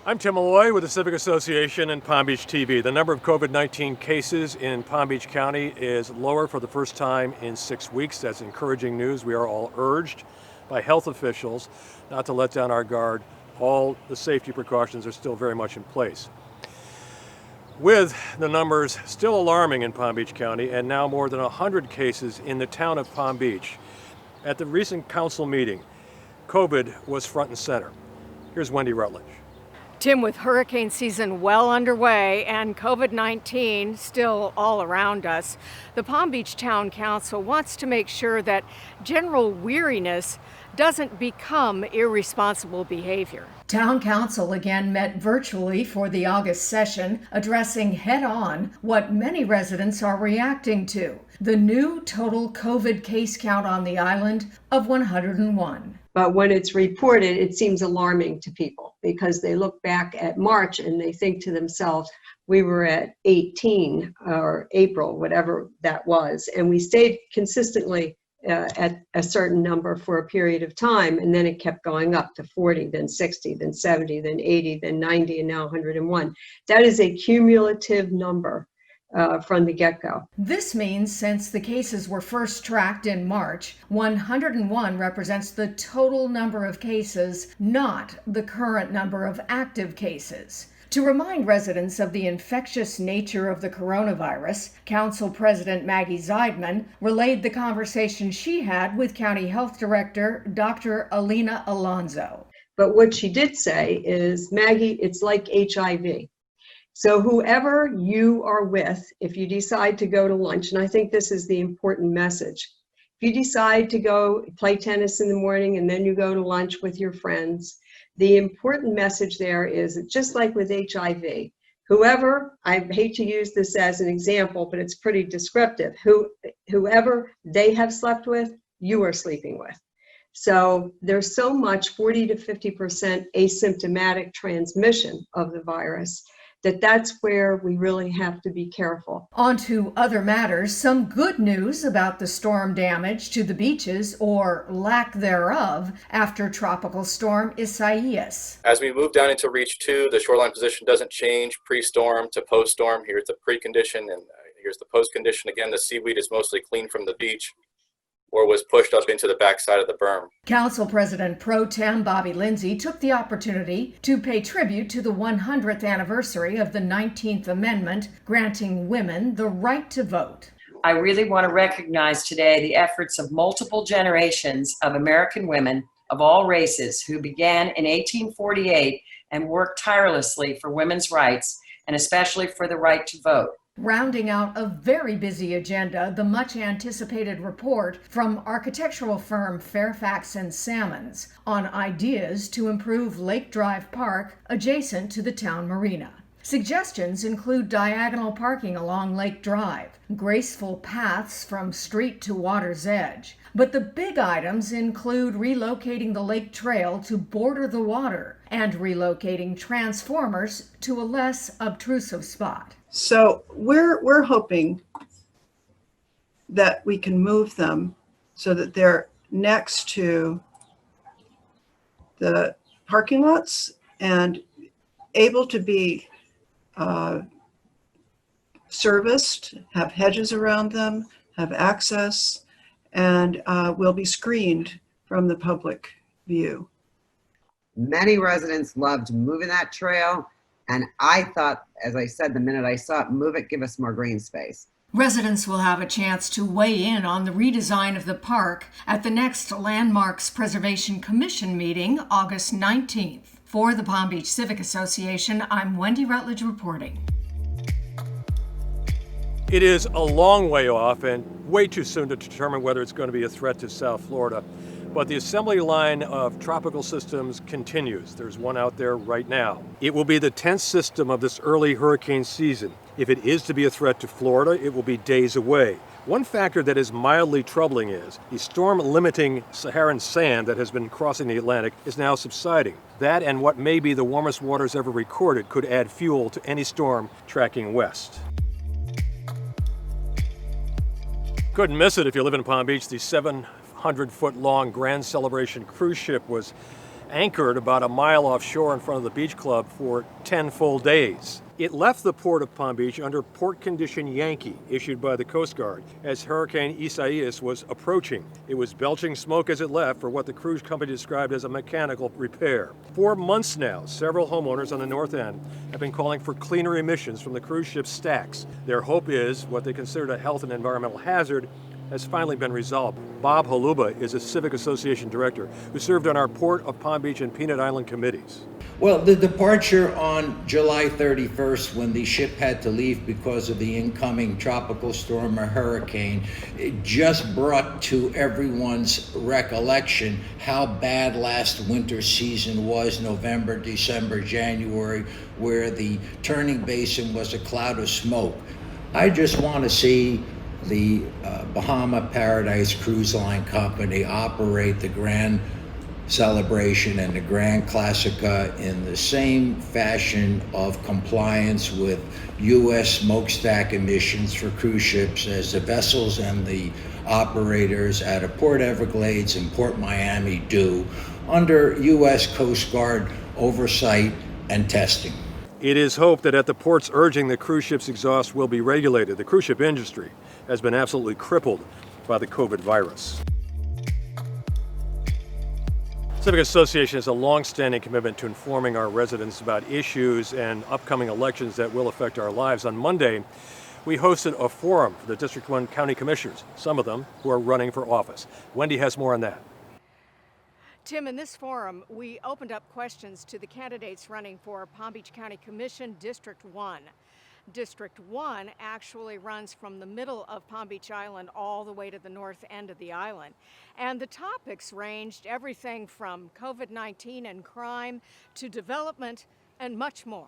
I'm Tim Malloy with the Civic Association and Palm Beach TV. The number of COVID-19 cases in Palm Beach County is lower for the first time in 6 weeks. That's encouraging news. We are all urged by health officials not to let down our guard. All the safety precautions are still very much in place. With the numbers still alarming in Palm Beach County and now more than 100 cases in the town of Palm Beach, at the recent council meeting, COVID was front and center. Here's Wendy Rutledge. Tim, with hurricane season well underway and COVID-19 still all around us, the Palm Beach Town Council wants to make sure that general weariness doesn't become irresponsible behavior. Town Council again met virtually for the August session, addressing head-on what many residents are reacting to, the new total COVID case count on the island of 101. But when it's reported, it seems alarming to people because they look back at March and they think to themselves, we were at 18 or April, whatever that was. And we stayed consistently at a certain number for a period of time. And then it kept going up to 40, then 60, then 70, then 80, then 90, and now 101. That is a cumulative number. From the get-go. This means since the cases were first tracked in March, 101 represents the total number of cases, not the current number of active cases. To remind residents of the infectious nature of the coronavirus, Council President Maggie Zeidman relayed the conversation she had with County Health Director Dr. Alina Alonso. But what she did say is, Maggie, it's like HIV. So whoever you are with, if you decide to go to lunch, and I think this is the important message, if you decide to go play tennis in the morning and then you go to lunch with your friends, the important message there is that just like with HIV, whoever, I hate to use this as an example, but it's pretty descriptive, whoever they have slept with, you are sleeping with. So there's so much 40 to 50% asymptomatic transmission of the virus that's where we really have to be careful. On to other matters, some good news about the storm damage to the beaches, or lack thereof, after Tropical Storm Isaias. As we move down into Reach 2, the shoreline position doesn't change pre-storm to post-storm. Here's the pre-condition and here's the post-condition. Again, the seaweed is mostly clean from the beach or was pushed up into the backside of the berm. Council President Pro Tem Bobby Lindsay took the opportunity to pay tribute to the 100th anniversary of the 19th Amendment, granting women the right to vote. I really want to recognize today the efforts of multiple generations of American women of all races who began in 1848 and worked tirelessly for women's rights, and especially for the right to vote. Rounding out a very busy agenda, the much-anticipated report from architectural firm Fairfax and Salmons on ideas to improve Lake Drive Park adjacent to the town marina. Suggestions include diagonal parking along Lake Drive, graceful paths from street to water's edge. But the big items include relocating the lake trail to border the water and relocating transformers to a less obtrusive spot. So we're hoping that we can move them so that they're next to the parking lots and able to be serviced, have hedges around them, have access, and will be screened from the public view. Many residents loved moving that trail. And I thought, as I said, the minute I saw it, move it, give us more green space. Residents will have a chance to weigh in on the redesign of the park at the next Landmarks Preservation Commission meeting, August 19th. For the Palm Beach Civic Association, I'm Wendy Rutledge reporting. It is a long way off and way too soon to determine whether it's going to be a threat to South Florida. But the assembly line of tropical systems continues. There's one out there right now. It will be the 10th system of this early hurricane season. If it is to be a threat to Florida, it will be days away. One factor that is mildly troubling is the storm-limiting Saharan sand that has been crossing the Atlantic is now subsiding. That and what may be the warmest waters ever recorded could add fuel to any storm tracking west. Couldn't miss it if you live in Palm Beach. The 700-foot-long Grand Celebration cruise ship was anchored about a mile offshore in front of the beach club for 10 full days. It left the port of Palm Beach under port condition Yankee, issued by the Coast Guard, as Hurricane Isaias was approaching. It was belching smoke as it left for what the cruise company described as a mechanical repair. For months now, several homeowners on the north end have been calling for cleaner emissions from the cruise ship's stacks. Their hope is what they considered a health and environmental hazard has finally been resolved. Bob Haluba is a Civic Association director who served on our Port of Palm Beach and Peanut Island committees. Well, the departure on July 31st, when the ship had to leave because of the incoming tropical storm or hurricane, it just brought to everyone's recollection how bad last winter season was, November, December, January, where the turning basin was a cloud of smoke. I just want to see the Bahama Paradise Cruise Line Company operate the Grand Celebration and the Grand Classica in the same fashion of compliance with U.S. smokestack emissions for cruise ships as the vessels and the operators at a Port Everglades and Port Miami do under U.S. Coast Guard oversight and testing. It is hoped that at the port's urging, the cruise ship's exhaust will be regulated. The cruise ship industry has been absolutely crippled by the COVID virus. Civic Association has a long-standing commitment to informing our residents about issues and upcoming elections that will affect our lives. On Monday, we hosted a forum for the District 1 County Commissioners, some of them who are running for office. Wendy has more on that. Tim, in this forum, we opened up questions to the candidates running for Palm Beach County Commission District 1. District 1 actually runs from the middle of Palm Beach Island all the way to the north end of the island. And the topics ranged everything from COVID-19 and crime to development and much more.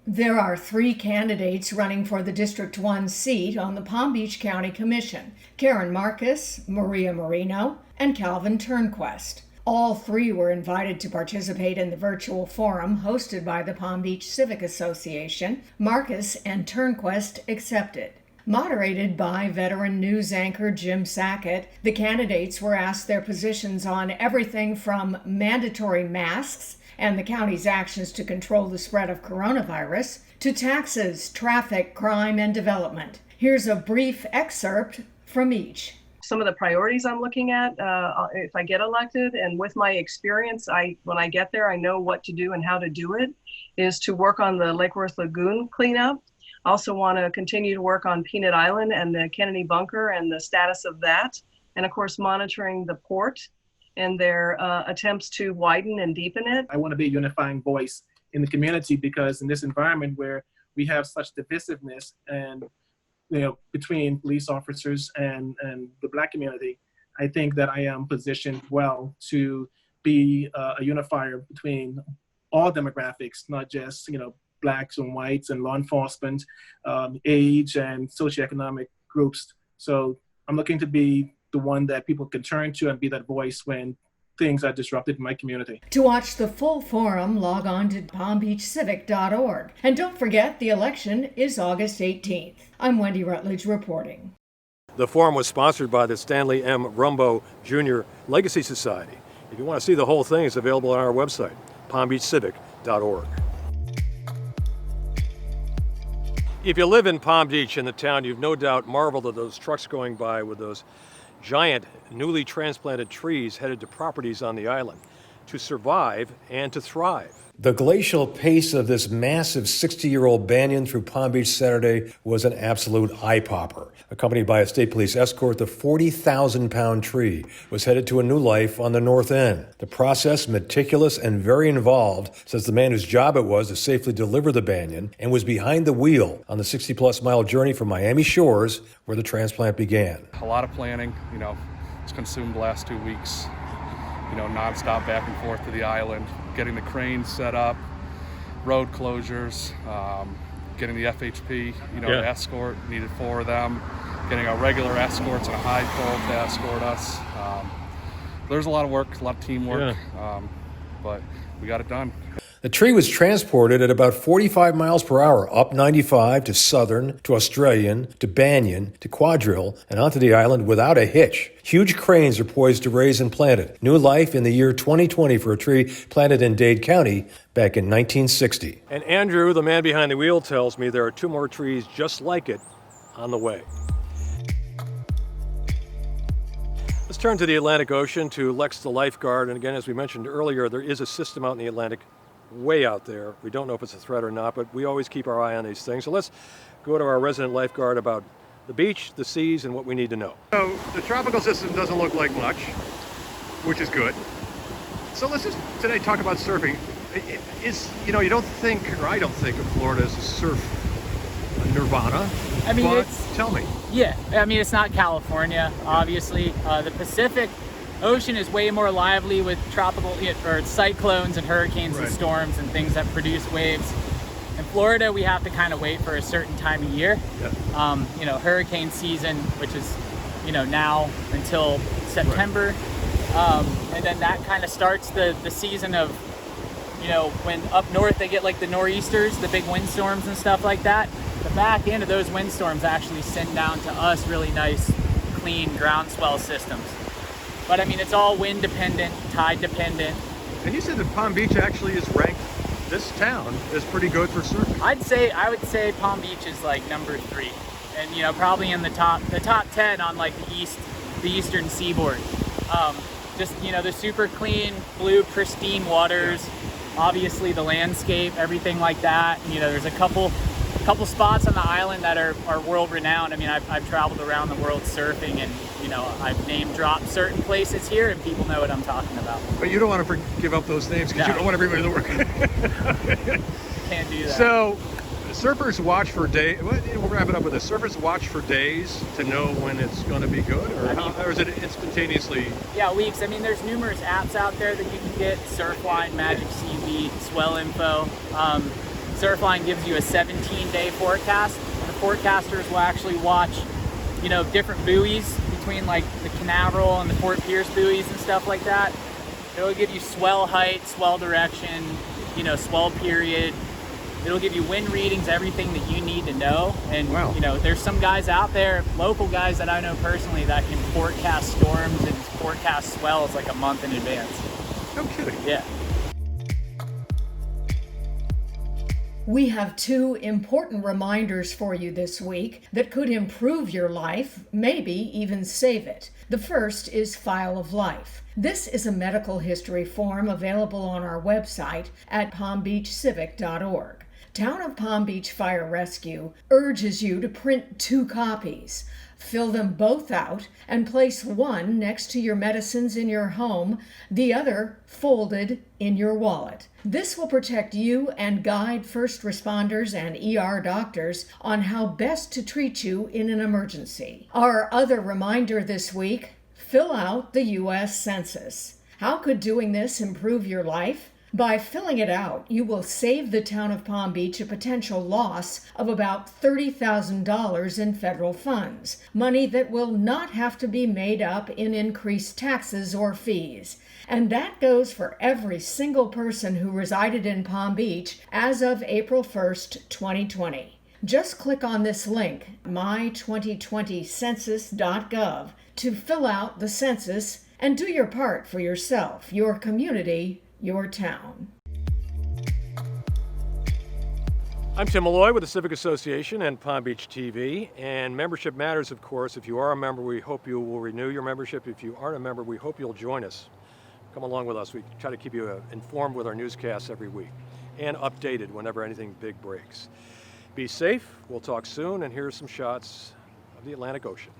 There are 3 candidates running for the District 1 seat on the Palm Beach County Commission: Karen Marcus, Maria Marino, and Calvin Turnquest. All 3 were invited to participate in the virtual forum hosted by the Palm Beach Civic Association. Marcus and Turnquest accepted. Moderated by veteran news anchor Jim Sackett, the candidates were asked their positions on everything from mandatory masks and the county's actions to control the spread of coronavirus to taxes, traffic, crime, and development. Here's a brief excerpt from each. Some of the priorities I'm looking at if I get elected, and with my experience, when I get there, I know what to do and how to do it, is to work on the Lake Worth Lagoon cleanup. I also want to continue to work on Peanut Island and the Kennedy Bunker and the status of that. And of course, monitoring the port and their attempts to widen and deepen it. I want to be a unifying voice in the community, because in this environment where we have such divisiveness and between police officers and the Black community, I think that I am positioned well to be a unifier between all demographics, not just Blacks and whites and law enforcement, age and socioeconomic groups. So I'm looking to be the one that people can turn to and be that voice when things are disrupted in my community. To watch the full forum, log on to palmbeachcivic.org. And don't forget, the election is August 18th. I'm Wendy Rutledge reporting. The forum was sponsored by the Stanley M. Rumbo Jr. Legacy Society. If you want to see the whole thing, it's available on our website, palmbeachcivic.org. If you live in Palm Beach in the town, you've no doubt marveled at those trucks going by with those giant, newly transplanted trees headed to properties on the island to survive and to thrive. The glacial pace of this massive 60-year-old banyan through Palm Beach Saturday was an absolute eye-popper. Accompanied by a state police escort, the 40,000-pound tree was headed to a new life on the north end. The process, meticulous and very involved, says the man whose job it was to safely deliver the banyan and was behind the wheel on the 60-plus mile journey from Miami shores where the transplant began. A lot of planning, it's consumed the last 2 weeks. Nonstop back and forth to the island, getting the cranes set up, road closures, getting the FHP, escort, needed 4 of them, getting our regular escorts and a high pole to escort us. There's a lot of work, a lot of teamwork, but we got it done. The tree was transported at about 45 miles per hour up 95 to Southern, to Australian, to Banyan, to Quadrille, and onto the island without a hitch. Huge cranes are poised to raise and plant it. New life in the year 2020 for a tree planted in Dade County back in 1960. And Andrew, the man behind the wheel, tells me there are 2 more trees just like it on the way. Let's turn to the Atlantic Ocean, to Lex the lifeguard. And again, as we mentioned earlier, there is a system out in the Atlantic way out there. We don't know if it's a threat or not, but we always keep our eye on these things. So let's go to our resident lifeguard about the beach, the seas, and what we need to know. So the tropical system doesn't look like much, which is good. So let's just today talk about surfing. You don't think, or I don't think of Florida as a surf nirvana. I mean, but tell me. Yeah, I mean, it's not California, obviously. The Pacific Ocean is way more lively with tropical or cyclones and hurricanes and storms and things that produce waves. In Florida, we have to kind of wait for a certain time of year. Yeah. Hurricane season, which is, now until September. And then that kind of starts the season of, when up north they get like the nor'easters, the big windstorms and stuff like that. The back end of those windstorms actually send down to us really nice, clean groundswell systems. But I mean, it's all wind dependent, tide dependent. And you said that Palm Beach actually is ranked, this town is pretty good for surfing. I would say Palm Beach is like number 3. And probably in the top 10 on like the eastern seaboard. The super clean, blue, pristine waters, obviously the landscape, everything like that. There's a couple spots on the island that are world renowned. I mean, I've traveled around the world surfing, and I've name dropped certain places here, and people know what I'm talking about. But you don't want to give up those names because you don't want everybody to work. Can't do that. So, surfers watch for days. We'll wrap it up with this. Surfers watch for days to know when it's going to be good, or is it instantaneously? Yeah, weeks. I mean, there's numerous apps out there that you can get: Surfline, Magic CV, Swell Info. Surfline gives you a 17-day forecast. The forecasters will actually watch, different buoys between like the Canaveral and the Fort Pierce buoys and stuff like that. It'll give you swell height, swell direction, swell period. It'll give you wind readings, everything that you need to know. And there's some guys out there, local guys that I know personally, that can forecast storms and forecast swells like a month in advance. No kidding. Yeah. We have 2 important reminders for you this week that could improve your life, maybe even save it. The first is File of Life. This is a medical history form available on our website at palmbeachcivic.org. Town of Palm Beach Fire Rescue urges you to print 2 copies. Fill them both out and place one next to your medicines in your home, the other folded in your wallet. This will protect you and guide first responders and ER doctors on how best to treat you in an emergency. Our other reminder this week, fill out the U.S. Census. How could doing this improve your life? By filling it out, you will save the town of Palm Beach a potential loss of about $30,000 in federal funds, money that will not have to be made up in increased taxes or fees. And that goes for every single person who resided in Palm Beach as of April 1st, 2020. Just click on this link, my2020census.gov, to fill out the census and do your part for yourself, your community, your town. I'm Tim Malloy with the Civic Association and Palm Beach TV. And membership matters, of course. If you are a member, we hope you will renew your membership. If you aren't a member, we hope you'll join us. Come along with us. We try to keep you informed with our newscasts every week and updated whenever anything big breaks. Be safe. We'll talk soon. And here's some shots of the Atlantic Ocean.